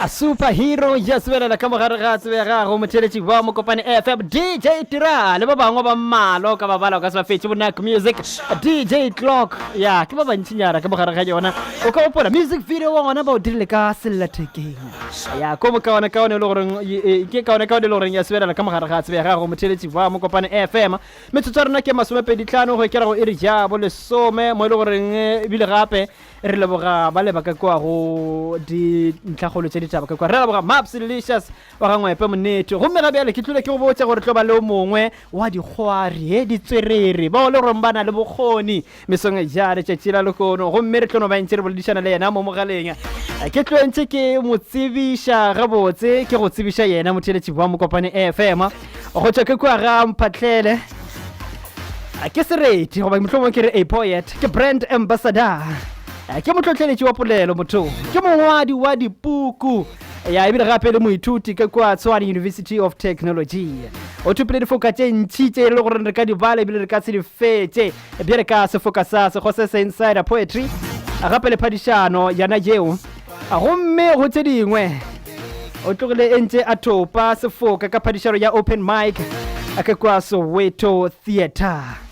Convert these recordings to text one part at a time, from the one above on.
A superhero ya swela ka mogare ga tswega go motheletsi wa Mokopane FM DJ Tira le ba bangwe ba mmalo ka babala ka sa fetse bona music DJ Clock ya ke ba bantsinyara ka mogare ga yona o ka opola music video wa gona ba o dirile ka sellathekeng ya ko mo ka ona le gore ke ka ona le gore ya swela ka mogare ga tswega go motheletsi wa Mokopane FM metsotso rena ke 25 go kera go iri ja bo le some mo le gore bile gape re leboga ba le baka kwa go di ntlhagolo tse di taba ka kwa re leboga Maps Delicious wa gangwe pe monete go me gabe le ke tlile ke go botsa gore tlo ba le mongwe wa digwari di tserere ba o le rombana le bokgoni mesong ja re tshela le kono go me re tlono ba ntse re boledishana le yena mo mogaleng ke tlwentse ke mo tsebisha ga botse ke go tsebisha yena motheletsi wa Mokopane FM go tswa ke kwa ga mphatlele ke sereti go ba motlhomo ke re a poet ke brand ambassador ke motlhotlheletsi wa polelo motho ke mongwadi wa dipuku ya ebile gape le moithuti ke kwa Tshwane University of Technology o thupile difoka tse ntshitse le gore re ka di bala ebile re ka se di fetse be re ka se focus se go se inside poetry gape le phadishano yana jeo gomme go tse dingwe o tlogile entse a thopa sefoka ka phadishano ya open mic ke kwa Soweto Theatre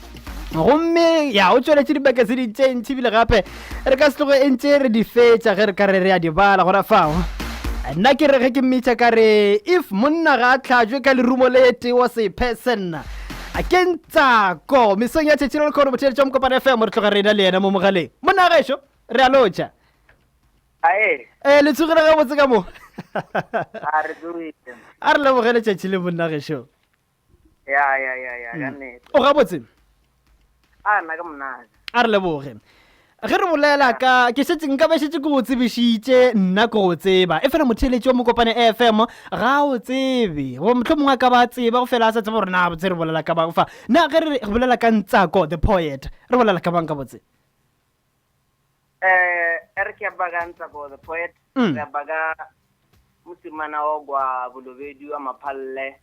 gomme ya o tswela dibaka se di tsentsi bile gape re ka se tlogo entse re di fetsa ge re ka re a di bala gora fao nna ke re ge ke mmitša ka re if monna ga a tlhajwe ka lerumo lete wa se person a ke Ntsako mesong ya tšhetšhelo le kgone motheletša Mokopane FM re tloga rena le yena mo mogaleng monna gešo re a lotša le tsogile ga botse ka mo a re lebogele tšatši le monna gešo o ga botse a re leboge ge re bolela ka ke setse nka ba setse go tsebešitše nna go tseba e fela motheletši wa Mokopane FM ga o tsebe go mohlomongwe ka ba tseba go fela a sa tseba gore na botse re bolela ka bang fa na ge re bolela ka Ntsako the poet re bolela ka bang ka botse re ke baga Ntsako the poet re baga mosimana wa gwa Bolobedi wa Maphalle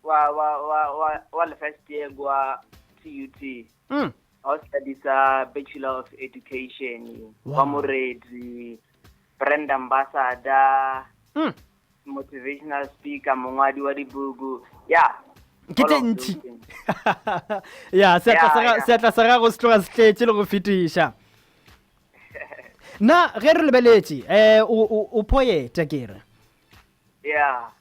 wa le first year gwa TUT I studied Bachelor of Education wa Moredi brand ambassador motivational speaker mongwadi wa dibugu ke tentsi ya se tla sa go stloga stletse le go fetiša na ge re lebeletše o poeta kere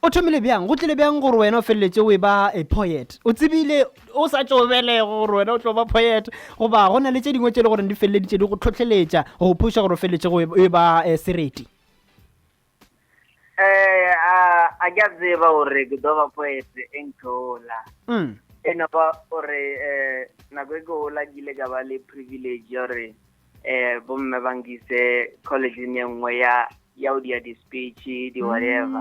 o thomile bjang go tlile bjang gore wena o feleletse o e ba a poet o tsebile o sa tšobele gore wena o tlo ba poet goba go na le tše dingwe tše le gore di feleleditše di go tlhotlheletša go phuša gore o feleletse go e ba sereti a ke a tseba gore ke tlo ba poet enkola eno ba gore nako e ke ola ke ile ka ba le privilege gore bomme bangise collegeng e nngwe ya o dia di speech di whatever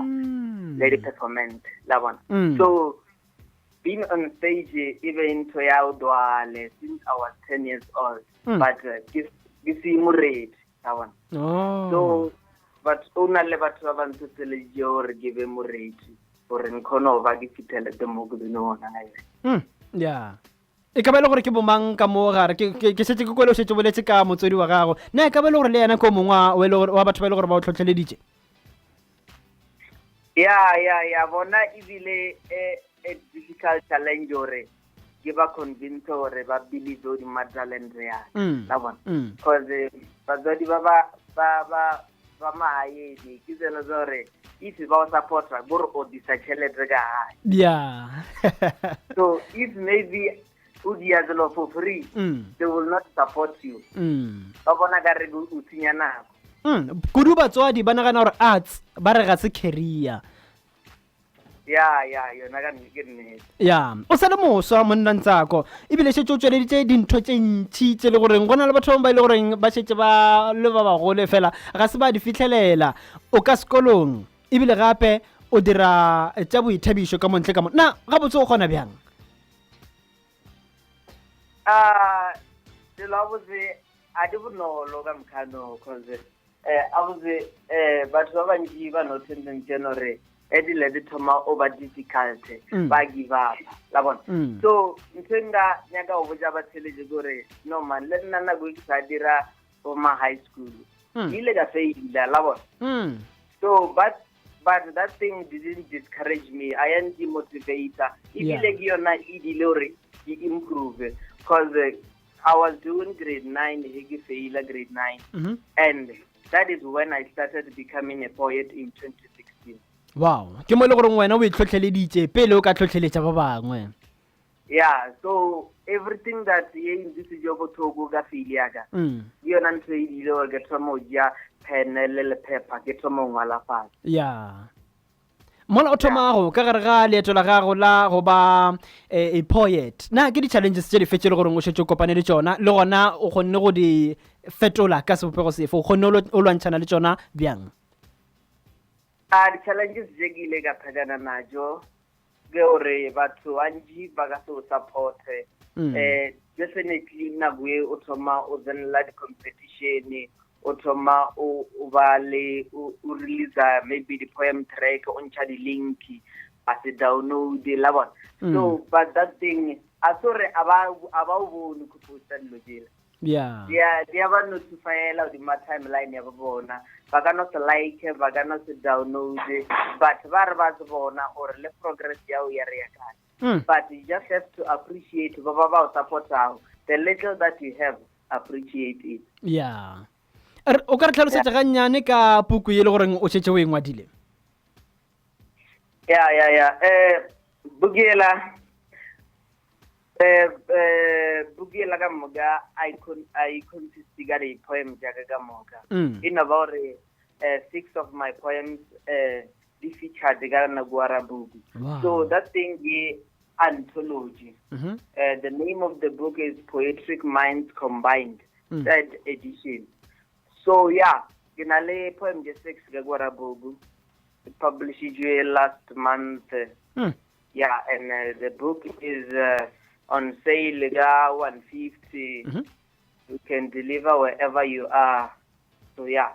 lady performance la bona so being on stage even to ya udwale since I was 10 years old but ke se moredi la bona so but ona le batho ba bantse tsele gore ke be moredi gore nkhono ba ke fitele te mo go dinona ya e ka ba le gore ke bomang ka mo gare ke setse ke kwelo setse boletse ka motsodi wa gago na e ka ba le gore le yana ko mongwa wa batho ba le gore ba o tlhotlheleditše ya bona ebile a difficult challenge gore ke ba convince gore ba believe di talent ya la bona because batswadi ba mahaedi ke tsela gore if ba o supporta gore o disachelete ka so if maybe Udiazelo for free, they will not support you. Babona ka re go utsinya nako. Kudu batswadi ba nagana gore arts ba re ga se career. Yona ka ke nnete. O sa le moswa monna Ntsako ebile se tšotsweleditše dintho tše ntši tše le gore gona le batho ba ile gore ba šetse ba le ba bagole fela ga se ba di fitlhelela o ka sekolong ebile gape o dira tša boithabišo ka montle ka mo na ga botse o kgona bjang Obviously, I don't know Logan Kano because obviously, but so when you are not in January, it led to more over difficulty. By give up. So, Ntenga Naga over Java Telegore, no man, let Nana go to Sadira for my high school. ile ka faila la bona so but that thing didn't discourage me. I am demotivator. Ibile ke yona e dile hore ke improve because I was doing grade 9 he faila grade 9 and that is when I started becoming a poet in 2016. Wow, ke mo le gore wena o itlhotlheleditse pele o ka tlhotlheletsa ba bangwe. Yeah, so everything that in this job to ga failure ka yona ntse e dile gore ke thomo ja pen le paper ke thomo ngwala fa. Yeah. Mola o thoma go ka gare ga leeto la gago la go ba a poet. Na ke di challenges tse di fetse le gore o shetse kopane le tsona le gona o gonne go di fetola ka sepopego sefe o gonne o lwantshana le tsona bjang? The challenges je ke ile ka phagana najo ke gore batho anji ba ka so support definitely na bue o thoma o tsenela di competition o thoma o ba le o release maybe the poem track on the link as a download la bona so but that thing asore aba o bone go posta lojela they are notify la di timeline ya bona ba ka no se like ba ka no se download but ba re ba se bona gore le progress ya o ya re ya ka but you just have to appreciate ba support out the little that you have, appreciate it. Yeah. O ka re tlhalosetsa ga nnyane ka puku ye le gore o tshetse o e ngwadile? Bugela ka moga I consist ga di poem jaga ka moga. In about 6 of my poems di featured ga na gwara buku. So that thing is anthology. The name of the book is Poetic Minds Combined, 3rd edition. So yeah, ginale poem je 6 ga gwara buku. Published last month. Yeah, and the book is on sale ga 150. You can deliver wherever you are. So yeah.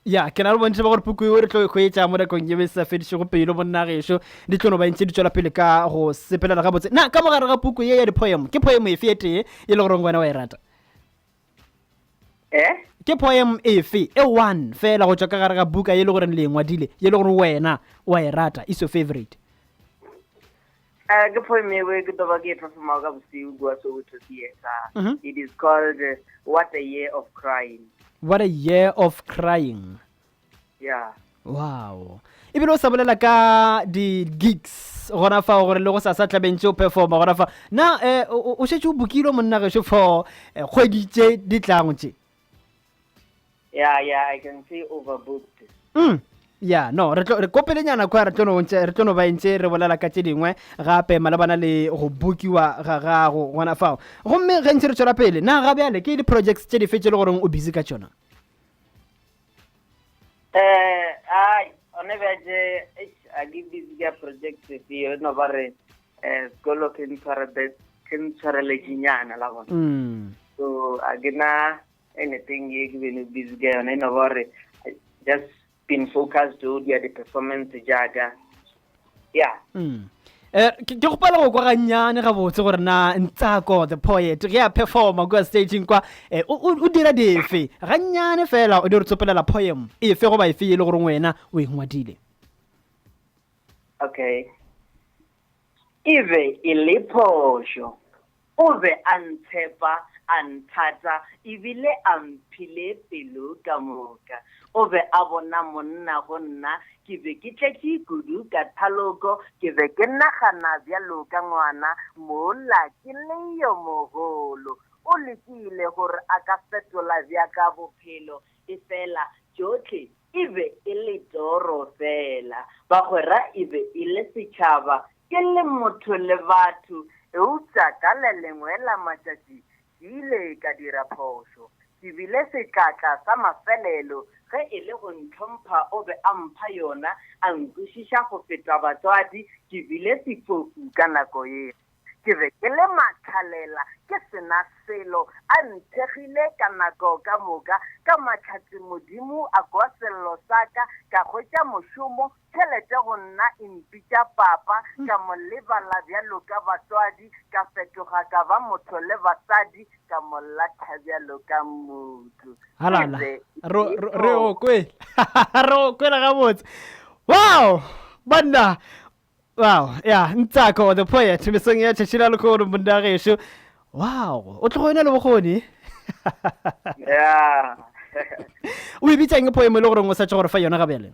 Yeah, ke na re bontse ba gore puku e re tlo go etsa mo re kong ye sa fediše go pelo monna gesho di tlono ba ntse di tswela pele ka go sepelela ga botse. Na ka mogare ga puku ye ya di poem ke poem e fete e le gore ngwana wa e rata? Ke poem efe e one fela go tswa ka gare ga buka ye le gore le ngwadile ye le gore wena wa e rata is your favorite? Ke poem e we ke toba ke performa ka bosiu go so to theater. It is called What a Year of Crying. What a Year of Crying. Yeah. Wow. Ibile o sa bolela ka di gigs gona fa gore le go sa tlabentse o performa gona fa. Na o shetse o bukile monna gesho for kgweditse di tlangotse? Yeah, I can say overbooked. Yeah, no, re kopelenyana kwa re tlono ba ntse re bolela ka tse dingwe gape malabana le go bukiwa ga gago gona fao. Gomme ge ntse re tswela pele na ga bjale ke di projects tse di fetse le gore o busy ka tsona? One beje a give busy ga project fe no ba re skolo ke ntshwara le jinyana la bona. So agena anything ye give busy ga yona no ba re just been focused on the performance jaga. Yeah. Ke go pala go kwa ganyane ga botse gore na Ntsako the poet ge a performa go staging kwa o dira defe ganyane fela o di re tsopelela poem efe go ba efe le gore wena o e ngwadile? Okay. Ive iliposho ove antshepa anthata ibile amphile pelo ka moka ove a bona monna go nna ke be ke tletse kudu ka thaloko ke be ke nagana bjalo ka ngwana mola ke le yo mogolo o lekile gore a ka fetola bja ka bophelo e fela jotlhe ibe e le toro fela ba gwera ibe e le setšhaba ke le motho le batho eutsa ka le lengwe la matšatši ile ka dira phoso ke bile setlatla sa mafelelo ge e le go ntlhompha o be a mpha yona a nkwešiša go feta batswadi ke bile sefofu ka nako ye ke ke be ke le mathalela ke sena selo a nthegile ka nako ka moka ka matšhatsi modimo a kwa sello sa ka hwetša mošomo tšhelete go nna impitša papa ka mo lebala bjalo ka batswadi ka fetoga ka ba motho le basadi ka mo latha bjalo ka motho. Halala re o kwela gabotse. Wow banna. Wow, yeah, Ntsako the poet mesong ya tšhitšhila lekgono monna gešo. Wow, o tlo go ena le bokgoni. Yeah. O ibitsang poem le gore o sa tšo gore fa yona gabele.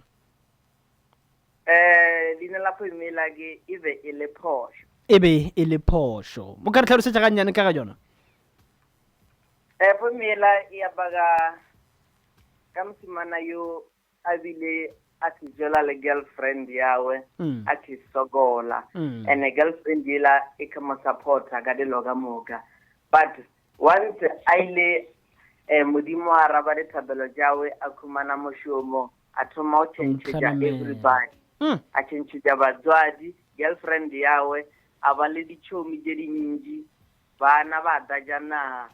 Leina la poem la ke e be e le phošo. E be e le phošo. Mo ka re tlhalosetša ga nnyane ka ga yona. Poem la e apaga ka mosimana yo a bile a se jola le girlfriend yawe a ke sokola and a girlfriend yela e ka mo supporta ka dilo ka moka, but once a ile modimo a raba dithabelo jawe a khumana mošomo a thoma o tšhentšhetša everybody a tšhentšhetša batswadi girlfriend yawe a ba le ditšhomi tše dintši bana ba dajana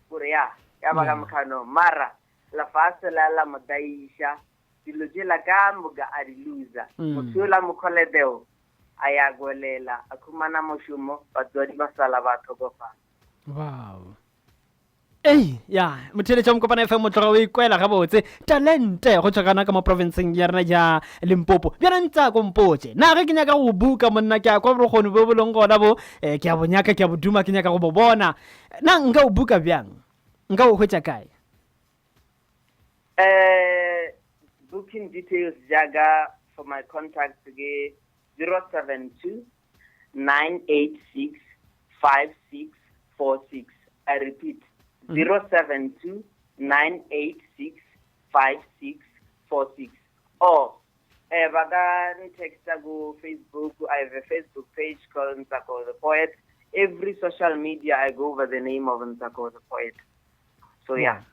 gore ya ba ka mokgano mara lafase la modaiša dilo tšela ka moka a di loser motho yola mokholedeo a ya golela a khumana mošomo batswadi ba sala ba tlhokofala. Wow. Ei ya motheletša Mokopane FM motloga o ikwela gabotse talente go tšwa kana ka mo provinceng ya rena ja Limpopo bjana Ntsako mpotše na ge ke nyaka go buka monna ke a kwa borokgoni bo boleng gona bo ke a bonyaka ke a boduma ke nyaka go bo bona na nka o buka bjang nka o hwetša kae? Booking details jaga for my contact ke 072 986 5646. I repeat 072 986 5646. Or baga text go Facebook. I have a Facebook page called Ntsako the Poet. Every social media I go over the name of Ntsako the Poet. So yeah.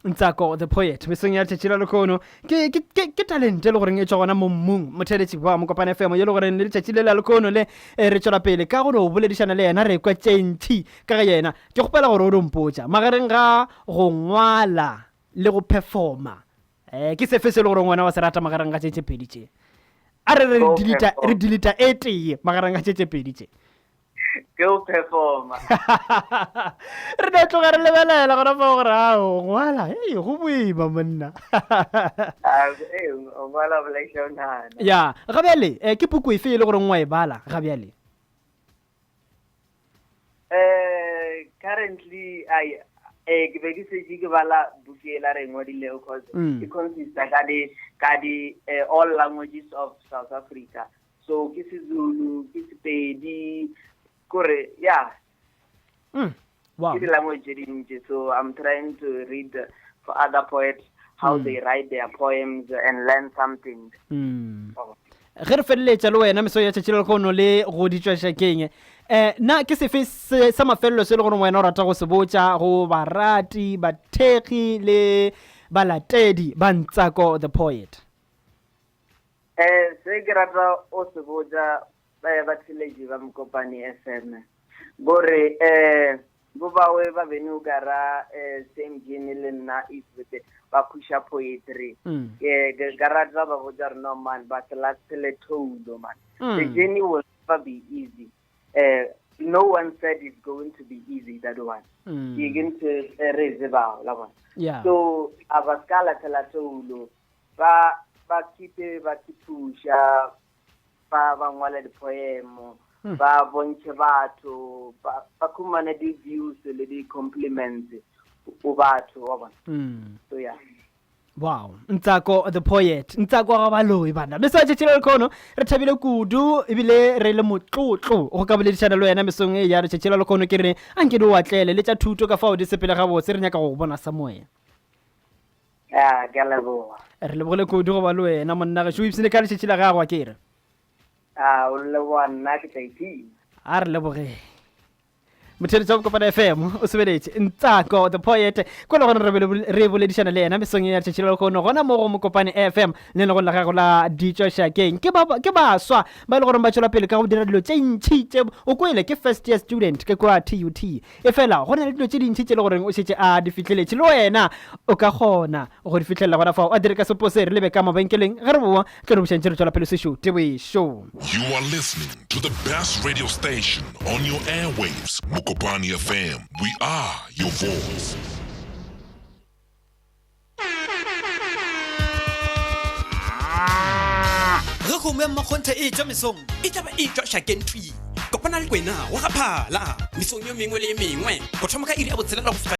Ntsako the Poet mesong ya tšhitšhila lekgono ke talente le goreng e tšwa gona mo mmung motheletši wa Mokopane FM ye le goreng le letšatši la lekgono le re tšwela pele ka gore o boledišana le yena re kwa tšentši ka ga yena ke kgopela gore o dompotša magareng ga go ngwala le go performa ke sefe se le gore ngwana wa se rata magareng ga tšetše pedi tše a re deleta e tee magareng ga tšetše pedi tše go performa re da tloga re lebelela gona fa gore ao ngwala go boima monna ngwala bolešaonana ya gabjale ke puku efe e le gore ngwa e bala gabjale? Currently ke be ke setse ke bala buku e la re ngwadilego cause e consista ka di all languages of South Africa, so ke seZulu ke Sepedi kore yeah. Wow. Language, so I'm trying to read for other poets how they write their poems and learn something. Ge re feleletša le wena meso ya tšhatšhile lekgono le go di tšwašakeng na ke sefe sa mafelelo se le gore wena o rata go se botša go barati bathekgi le balatedi ba Ntsako the Poet? Se ke rata o se botša batheletši ba Mokopane FM gore bo bawe ba bene o kara same gene le nna ifete ba pusha poetry ke rata ba botša re no man but last le toulo man the journey will never be easy. No one said it's going to be easy, that one. You're going to raise about that one. Yeah. So abaskala tela toulo ba pusha ba ngwala di poemo ba bontshe batho ba khumana di views le di compliments o batho wa bona. So yeah. Wow, Ntsako the Poet, Ntsako Baloyi bana. Bese tšhitšhile lekgono re thabile kudu ebile re le motlotlo go ka boledišana le wena mesong e ya re tšhitšhile lekgono ke re anke di o atlele le tša thuto ka fao di sepele gabotse re nyaka go bona sa moya. Ke a leboga. Re lebogile kudu go ba le wena monna ge šo ipsene ka le tšhitšhile gagwa ke re o leboga nna ke tšaipile. A re leboge. motheletsi wa Mokopane FM o sebeletse Ntsako the poet kwa le gona re boledišana le yena mesong ya tšhetšhelo le kono gona mo go Mokopane FM le le go la gago la ditšo shakeng ke baswa ba le gore ba tšwela pele ka go dira dilo tše ntšhi tše o kwele ke first year student ke kwa TUT e fela go na le dilo tše dintšhi tše le gore o šetše a di fitlheletše le wena o ka gona go di fitlhelela gona fao a dire ka seposere le be ka mabenkeleng ge re boa ke re bošantše re tšwela pele sešo tebešo. You are listening to the best radio station on your airwaves, Mokopane FM. We are your voice. Re go memma khonte e tša mesong e tla ba e tša shakentwi kopana le kwena wa ga phala mesong yo mengwe le mengwe go thoma ka iri a botshelela go